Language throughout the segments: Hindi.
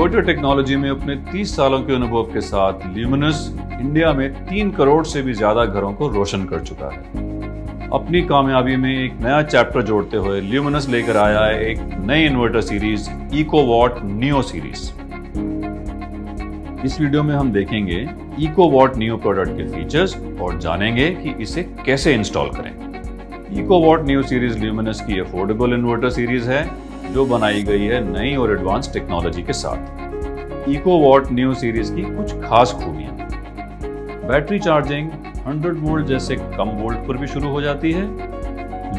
इन्वर्टर टेक्नोलॉजी में अपने 30 सालों के अनुभव के साथ ल्यूमिनस इंडिया में 3 करोड़ से भी ज्यादा घरों को रोशन कर चुका है। अपनी कामयाबी में एक नया चैप्टर जोड़ते हुए ल्यूमिनस लेकर आया है एक नई इन्वर्टर सीरीज इकोवॉट नियो सीरीज। इस वीडियो में हम देखेंगे इकोवॉट नियो प्रोडक्ट के फीचर्स और जानेंगे कि इसे कैसे इंस्टॉल करें। इकोवॉट नियो सीरीज ल्यूमिनस की अफोर्डेबल इन्वर्टर सीरीज है जो बनाई गई है नई और एडवांस टेक्नोलॉजी के साथ। इकोवॉट नियो सीरीज की कुछ खास खूबियां: बैटरी चार्जिंग 100 वोल्ट जैसे कम वोल्ट पर भी शुरू हो जाती है।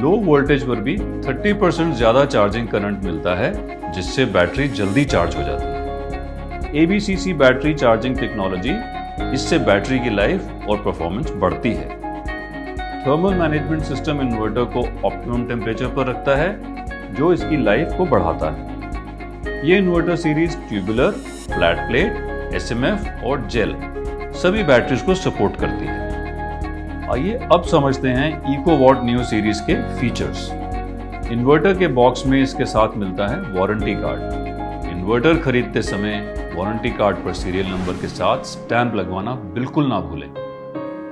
लो वोल्टेज पर भी 30% ज्यादा चार्जिंग करंट मिलता है जिससे बैटरी जल्दी चार्ज हो जाती है। एबीसीसी बैटरी चार्जिंग टेक्नोलॉजी, इससे बैटरी की लाइफ और परफॉर्मेंस बढ़ती है। थर्मल मैनेजमेंट सिस्टम इन्वर्टर को ऑप्टिमम टेम्परेचर पर रखता है जो इसकी लाइफ को बढ़ाता है। ये inverter series tubular, flat plate, SMF और जेल सभी बैटरीज को सपोर्ट करती है। आइए अब समझते हैं इकोवॉट नियो सीरीज के फीचर्स। इन्वर्टर के बॉक्स में इसके साथ मिलता है वारंटी कार्ड। इन्वर्टर खरीदते समय वारंटी कार्ड पर सीरियल नंबर के साथ स्टैंप लगवाना बिल्कुल ना भूलें।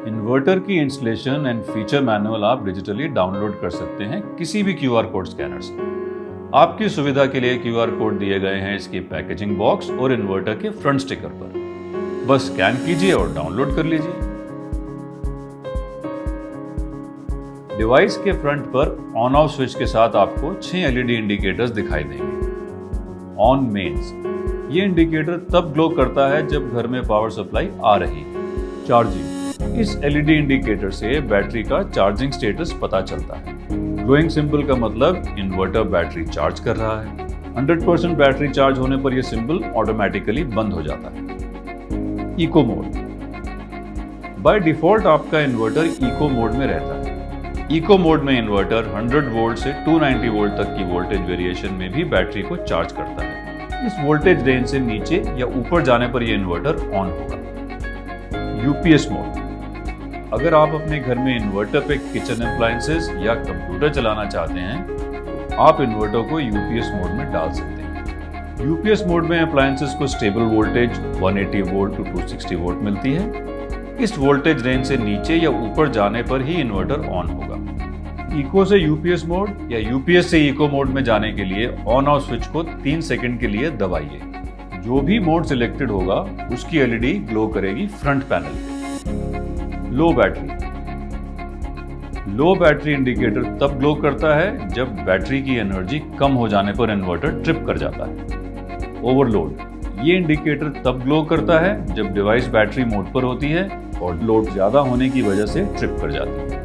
इन्वर्टर की इंस्टॉलेशन एंड फीचर मैनुअल आप डिजिटली डाउनलोड कर सकते हैं किसी भी क्यूआर कोड स्कैनर से। आपकी सुविधा के लिए क्यूआर कोड दिए गए हैं इसके पैकेजिंग बॉक्स और इन्वर्टर के फ्रंट स्टिकर पर। बस स्कैन कीजिए और डाउनलोड कर लीजिए। डिवाइस के फ्रंट पर ऑन ऑफ स्विच के साथ आपको 6 एलईडी इंडिकेटर्स दिखाई देंगे। ऑन मेन्स, ये इंडिकेटर तब ग्लो करता है जब घर में पावर सप्लाई आ रही है। चार्जिंग, इस एलईडी इंडिकेटर से बैटरी का चार्जिंग स्टेटस पता चलता है। ग्लोइंग सिंबल का मतलब इन्वर्टर बैटरी चार्ज कर रहा है। 100% बैटरी चार्ज होने पर यह सिंबल ऑटोमेटिकली बंद हो जाता है। इको मोड, बाय डिफॉल्ट आपका इन्वर्टर इको मोड में रहता है। इको मोड में इन्वर्टर 100 वोल्ट से 290 वोल्ट तक की वोल्टेज वेरिएशन में भी बैटरी को चार्ज करता है। इस वोल्टेज रेंज से नीचे या ऊपर जाने पर यह इन्वर्टर ऑन होगा। यूपीएस मोड, अगर आप अपने घर में इन्वर्टर पे किचन अप्लायंसेस या कंप्यूटर चलाना चाहते हैं, आप इन्वर्टर को यूपीएस मोड में डाल सकते हैं। यूपीएस मोड में अप्लायंसेस को stable voltage 180 volt to 260 volt मिलती है। इस वोल्टेज रेंज से नीचे या ऊपर जाने पर ही इन्वर्टर ऑन होगा। इको से यूपीएस मोड या यूपीएस से इको मोड में जाने के लिए ऑन ऑफ स्विच को 3 सेकंड के लिए दबाइए। जो भी मोड सिलेक्टेड होगा उसकी एलईडी ग्लो करेगी फ्रंट पैनल पे। लो बैटरी, लो बैटरी इंडिकेटर तब ग्लो करता है जब बैटरी की एनर्जी कम हो जाने पर इन्वर्टर ट्रिप कर जाता है। ओवरलोड, ये इंडिकेटर तब ग्लो करता है जब डिवाइस बैटरी मोड पर होती है और लोड ज्यादा होने की वजह से ट्रिप कर जाती है।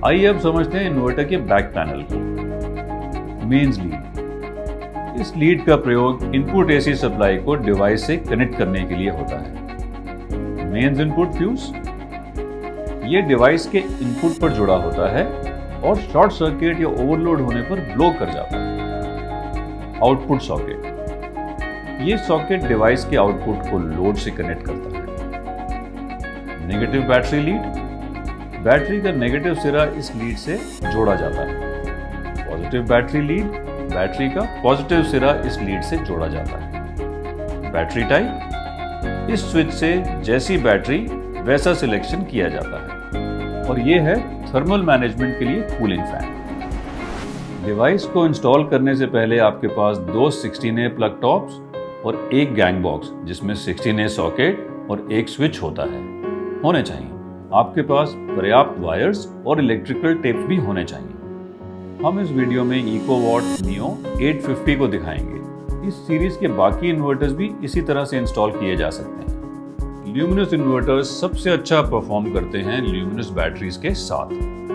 आइए अब समझते हैं इन्वर्टर के बैक पैनल को। मेंस लीड, इस लीड का प्रयोग इनपुट एसी सप्लाई को डिवाइस से कनेक्ट करने के लिए होता है। मेंस इनपुट फ्यूज, ये डिवाइस के इनपुट पर जुड़ा होता है और शॉर्ट सर्किट या ओवरलोड होने पर ब्लो कर जाता है। आउटपुट सॉकेट, ये सॉकेट डिवाइस के आउटपुट को लोड से कनेक्ट करता है। नेगेटिव बैटरी लीड, बैटरी का नेगेटिव सिरा इस लीड से जोड़ा जाता है। पॉजिटिव बैटरी लीड, बैटरी का पॉजिटिव सिरा इस लीड से जोड़ा जाता है। बैटरी टाइप, इस स्विच से जैसी बैटरी वैसा सिलेक्शन किया जाता है। और ये है थर्मल मैनेजमेंट के लिए कूलिंग फैन। डिवाइस को इंस्टॉल करने से पहले आपके पास 2 16A प्लग टॉप्स और एक गैंग बॉक्स जिसमें 16A सॉकेट और एक स्विच होता है होने चाहिए। आपके पास पर्याप्त वायर्स और इलेक्ट्रिकल टेप्स भी होने चाहिए। हम इस वीडियो में इकोवॉट नियो 850 को दिखाएंगे। इस सीरीज के बाकी इन्वर्टर्स भी इसी तरह से इंस्टॉल किए जा सकते हैं। ल्यूमिनस इन्वर्टर्स सबसे अच्छा परफॉर्म करते हैं ल्यूमिनस बैटरीज के साथ,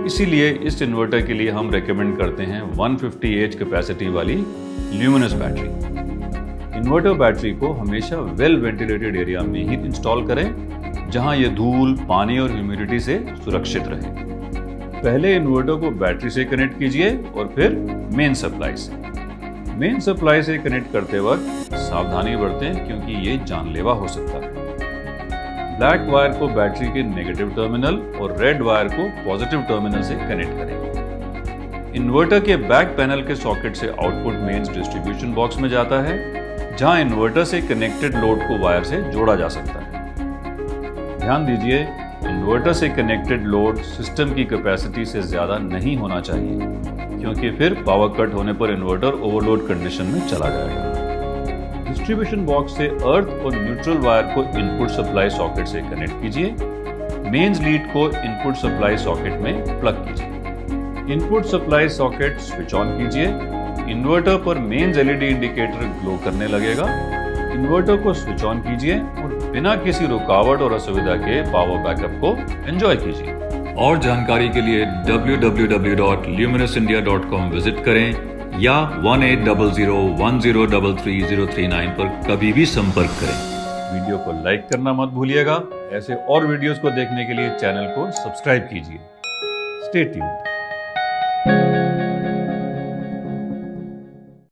इसीलिए इस इन्वर्टर के लिए हम रेकमेंड करते हैं 150 कैपेसिटी वाली ल्यूमिनस बैटरी। इन्वर्टर बैटरी को हमेशा वेल वेंटिलेटेड एरिया में ही इंस्टॉल करें जहां यह धूल, पानी और ह्यूमिडिटी से सुरक्षित रहे। पहले इन्वर्टर को बैटरी से कनेक्ट कीजिए और फिर मेन सप्लाई से। मेन सप्लाई से कनेक्ट करते वक्त सावधानी बरतें क्योंकि ये जानलेवा हो सकता है। ब्लैक वायर को बैटरी के नेगेटिव टर्मिनल और रेड वायर को पॉजिटिव टर्मिनल से कनेक्ट करें। इन्वर्टर के बैक पैनल के सॉकेट से आउटपुट मेंस डिस्ट्रीब्यूशन बॉक्स में जाता है जहां इन्वर्टर से कनेक्टेड लोड को वायर से जोड़ा जा सकता है। ध्यान दीजिए, इन्वर्टर से कनेक्टेड लोड सिस्टम की कैपेसिटी से ज़्यादा नहीं होना चाहिए, क्योंकि फिर पावर कट होने पर इन्वर्टर ओवरलोड कंडीशन में चला जाएगा। डिस्ट्रीब्यूशन बॉक्स से अर्थ और न्यूट्रल वायर को इनपुट सप्लाई सॉकेट से कनेक्ट कीजिए। मेंस लीड को इनपुट सप्लाई सॉकेट में प्लग कीजिए। Input supply socket switch on कीजिए। इन्वर्टर पर मेंस एलईडी इंडिकेटर ग्लो करने लगेगा। इन्वर्टर को स्विच ऑन कीजिए और बिना किसी रुकावट और असुविधा के पावर बैकअप को एंजॉय कीजिए। और जानकारी के लिए www.luminosindia.com विजिट करें या 1800103339 पर कभी भी संपर्क करें। वीडियो को लाइक करना मत भूलिएगा। ऐसे और वीडियोस को देखने के लिए चैनल को सब्सक्राइब कीजिए। Stay tuned.